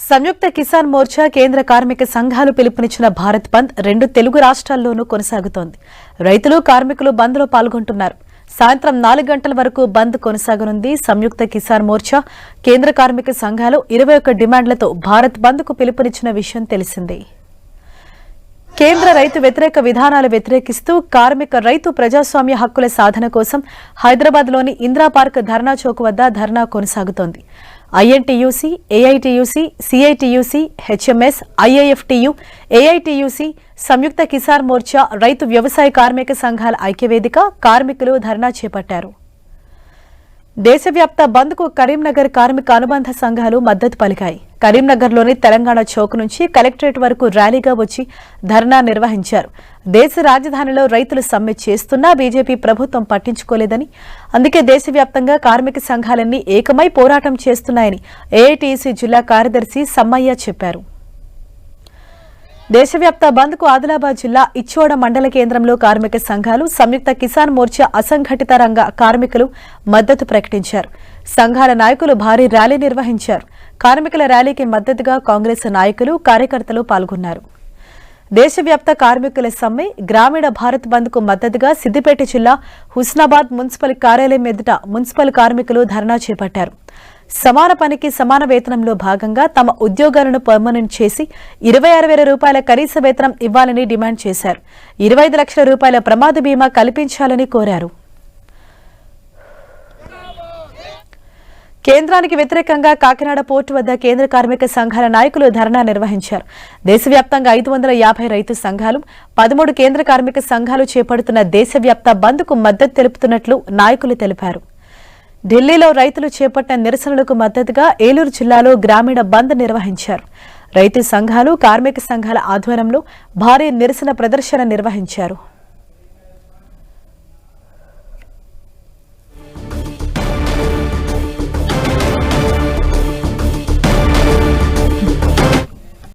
సంయుక్త కిసాన్ మోర్చా కేంద్ర కార్మిక సంఘాలు పిలుపునిచ్చిన భారత్ బంద్ 2 తెలుగు రాష్ట్రాల్లోనూ కొనసాగుతోంది. రైతులు, కార్మికులు బంద్లో పాల్గొంటున్నారు. సాయంత్రం 4 గంటల వరకు బంద్ కొనసాగనుంది. సంయుక్త కిసాన్ మోర్చా కేంద్ర కార్మిక సంఘాలు 21 డిమాండ్లతో భారత్ బంద్కు పిలుపునిచ్చిన విషయం తెలిసిందే. కేంద్ర రైతు వ్యతిరేక విధానాలు వ్యతిరేకిస్తూ కార్మిక రైతు ప్రజాస్వామ్య హక్కుల సాధన కోసం హైదరాబాద్లోని ఇందిరా పార్క్ ధర్నా చౌక్ వద్ద ధర్నా కొనసాగుతోంది. ఐఎన్టీయూసీ, ఏఐటీయూసీ, సిఐటీయూసీ, హెచ్ఎంఎస్, ఐఐఎఫ్టీయూ, ఏఐటీయూసీ, సంయుక్త కిసాన్ మోర్చా, రైతు వ్యవసాయ కార్మిక సంఘాల ఐక్యవేదిక కార్మికులు ధర్నా చేపట్టారు. దేశవ్యాప్త బంద్కు కరీంనగర్ కార్మిక అనుబంధ సంఘాలు మద్దతు పలికాయి. కరీంనగర్లోని తెలంగాణ చౌక్ నుంచి కలెక్టరేట్ వరకు ర్యాలీగా వచ్చి ధర్నా నిర్వహించారు. దేశ రాజధానిలో రైతులు సమ్మె చేస్తున్నా బీజేపీ ప్రభుత్వం పట్టించుకోలేదని, అందుకే దేశవ్యాప్తంగా కార్మిక సంఘాలన్నీ ఏకమై పోరాటం చేస్తున్నాయని ఏఐటీసీ జిల్లా కార్యదర్శి సమ్మయ్య చెప్పారు. దేశవ్యాప్త బంద్కు ఆదిలాబాద్ జిల్లా ఇచ్చోడ మండల కేంద్రంలో కార్మిక సంఘాలు, సంయుక్త కిసాన్ మోర్చా అసంఘటిత రంగ కార్మికులు మద్దతు ప్రకటించారు. సంఘాల నాయకులు భారీ ర్యాలీ నిర్వహించారు. కార్మికుల ర్యాలీకి మద్దతుగా కాంగ్రెస్ నాయకులు, కార్యకర్తలు పాల్గొన్నారు. దేశవ్యాప్త కార్మికుల సమ్మె, గ్రామీణ భారత్ బంద్కు మద్దతుగా సిద్దిపేట జిల్లా హుస్నాబాద్ మున్సిపల్ కార్యాలయం ఎదుట మున్సిపల్ కార్మికులు ధర్నా చేపట్టారు. సమాన పనికి సమాన వేతనంలో భాగంగా తమ ఉద్యోగాలను పర్మనెంట్ చేసి 26,000 రూపాయల కనీస వేతనం ఇవ్వాలని డిమాండ్ చేశారు. 25 లక్షల రూపాయల ప్రమాద బీమా కల్పించాలని కోరారు. కేంద్రానికి వ్యతిరేకంగా కాకినాడ పోర్టు వద్ద కేంద్ర కార్మిక సంఘాల నాయకులు ధర్నా నిర్వహించారు. దేశవ్యాప్తంగా 550 రైతు సంఘాలు, 13 కేంద్ర కార్మిక సంఘాలు చేపడుతున్న దేశవ్యాప్త బంద్కు మద్దతు తెలుపుతున్నట్లు నాయకులు తెలిపారు. ఢిల్లీలో రైతులు చేపట్టిన నిరసనలకు మద్దతుగా ఏలూరు జిల్లాలో గ్రామీణ బంద్ నిర్వహించారు. రైతు సంఘాలు, కార్మిక సంఘాల ఆధ్వర్యంలో భారీ నిరసన ప్రదర్శన నిర్వహించారు.